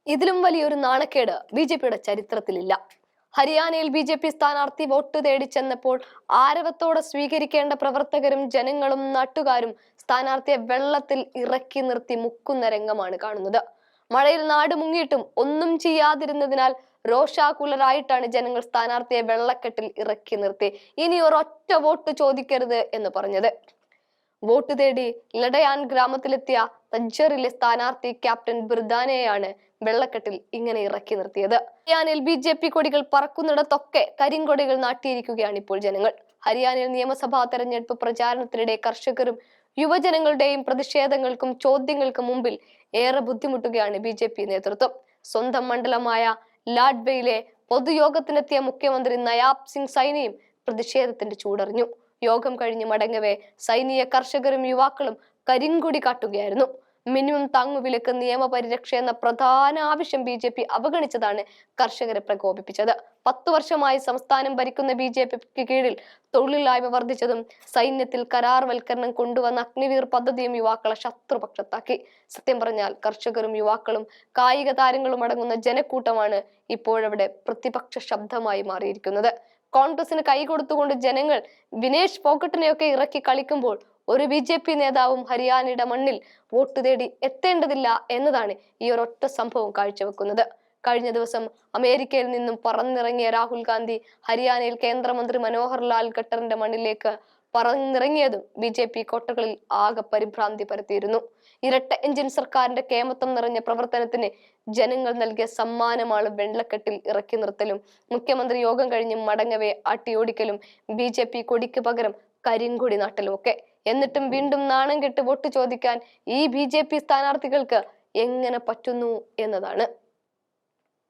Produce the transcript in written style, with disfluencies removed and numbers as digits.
ഇതിലും വലിയൊരു നാണക്കേട് ബി.ജെ.പിയുടെ ചരിത്രത്തിലില്ല. ഹരിയാനയിൽ ബി.ജെ.പി സ്ഥാനാർത്ഥി വോട്ട് തേടി ചെന്നപ്പോൾ ആരവത്തോടെ സ്വീകരിക്കേണ്ട പ്രവർത്തകരും ജനങ്ങളും നാട്ടുകാരും സ്ഥാനാർത്ഥിയെ വെള്ളത്തിൽ ഇറക്കി നിർത്തി മുക്കുന്ന രംഗമാണ് കാണുന്നത്. മഴയിൽ നാട് മുങ്ങിയിട്ടും ഒന്നും ചെയ്യാതിരുന്നതിനാൽ രോഷാകുലരായിട്ടാണ് ജനങ്ങൾ സ്ഥാനാർത്ഥിയെ വെള്ളക്കെട്ടിൽ ഇറക്കി നിർത്തി ഇനി ഒരൊറ്റ വോട്ട് ചോദിക്കരുത് എന്ന് പറഞ്ഞത്. വോട്ട് തേടി ലഡയാൻ ഗ്രാമത്തിലെത്തിയ തജ്ജറിലെ സ്ഥാനാർത്ഥി ക്യാപ്റ്റൻ ബിർദാനെയാണ് വെള്ളക്കെട്ടിൽ ഇങ്ങനെ ഇറക്കി നിർത്തിയത്. ഹരിയാനയിൽ ബി.ജെ.പി കൊടികൾ പറക്കുന്നിടത്തൊക്കെ കരിങ്കൊടികൾ നാട്ടിയിരിക്കുകയാണ് ഇപ്പോൾ ജനങ്ങൾ. ഹരിയാനയിൽ നിയമസഭാ തെരഞ്ഞെടുപ്പ് പ്രചാരണത്തിനിടെ കർഷകരും യുവജനങ്ങളുടെയും പ്രതിഷേധങ്ങൾക്കും ചോദ്യങ്ങൾക്കും മുമ്പിൽ ഏറെ ബുദ്ധിമുട്ടുകയാണ് ബി.ജെ.പി നേതൃത്വം. സ്വന്തം മണ്ഡലമായ ലാഡ്വയിലെ പൊതുയോഗത്തിനെത്തിയ മുഖ്യമന്ത്രി നയാബ് സിംഗ് സൈനിയും പ്രതിഷേധത്തിന്റെ ചൂടറിഞ്ഞു. യോഗം കഴിഞ്ഞ് മടങ്ങവേ സൈനിക കർഷകരും യുവാക്കളും കരിങ്കൊടി കാട്ടുകയായിരുന്നു. മിനിമം താങ്ങുവിലക്ക് നിയമപരിരക്ഷ എന്ന പ്രധാന ആവശ്യം ബി.ജെ.പി അവഗണിച്ചതാണ് കർഷകരെ പ്രകോപിപ്പിച്ചത്. 10 വർഷമായി സംസ്ഥാനം ഭരിക്കുന്ന ബി.ജെ.പിക്ക് കീഴിൽ തൊഴിലില്ലായ്മ വർദ്ധിച്ചതും സൈന്യത്തിൽ കരാർവൽക്കരണം കൊണ്ടുവന്ന അഗ്നിവീർ പദ്ധതിയും യുവാക്കളെ ശത്രുപക്ഷത്താക്കി. സത്യം പറഞ്ഞാൽ കർഷകരും യുവാക്കളും കായിക താരങ്ങളും അടങ്ങുന്ന ജനക്കൂട്ടമാണ് ഇപ്പോഴവിടെ പ്രതിപക്ഷ ശബ്ദമായി മാറിയിരിക്കുന്നത്. കോൺഗ്രസിന് കൈകൊടുത്തുകൊണ്ട് ജനങ്ങൾ വിനേഷ് ഫോഗട്ടിനെയൊക്കെ ഇറക്കി കളിക്കുമ്പോൾ ഒരു ബി.ജെ.പി നേതാവും ഹരിയാനയുടെ മണ്ണിൽ വോട്ട് തേടി എത്തേണ്ടതില്ല എന്നതാണ് ഈ ഒരൊറ്റ സംഭവം കാഴ്ചവെക്കുന്നത്. കഴിഞ്ഞ ദിവസം അമേരിക്കയിൽ നിന്നും പറന്നിറങ്ങിയ രാഹുൽ ഗാന്ധി ഹരിയാനയിൽ കേന്ദ്രമന്ത്രി മനോഹർ ലാൽ ഖട്ടറിന്റെ മണ്ണിലേക്ക് പറന്നിറങ്ങിയതും ബി.ജെ.പി കോട്ടകളിൽ ആകെ പരിഭ്രാന്തി പരത്തിയിരുന്നു. ഇരട്ട എഞ്ചിൻ സർക്കാരിന്റെ കേമത്വം നിറഞ്ഞ പ്രവർത്തനത്തിന് ജനങ്ങൾ നൽകിയ സമ്മാനമാണ് വെള്ളക്കെട്ടിൽ ഇറക്കി നിർത്തലും മുഖ്യമന്ത്രി യോഗം കഴിഞ്ഞ് മടങ്ങവേ അട്ടിയോടിക്കലും ബി.ജെ.പി കൊടിക്ക് പകരം കരിങ്കൊടി നാട്ടലും ഒക്കെ. എന്നിട്ടും വീണ്ടും നാണം കെട്ട് വോട്ട് ചോദിക്കാൻ ഈ ബി.ജെ.പി സ്ഥാനാർത്ഥികൾക്ക് എങ്ങനെ പറ്റുന്നു എന്നതാണ്.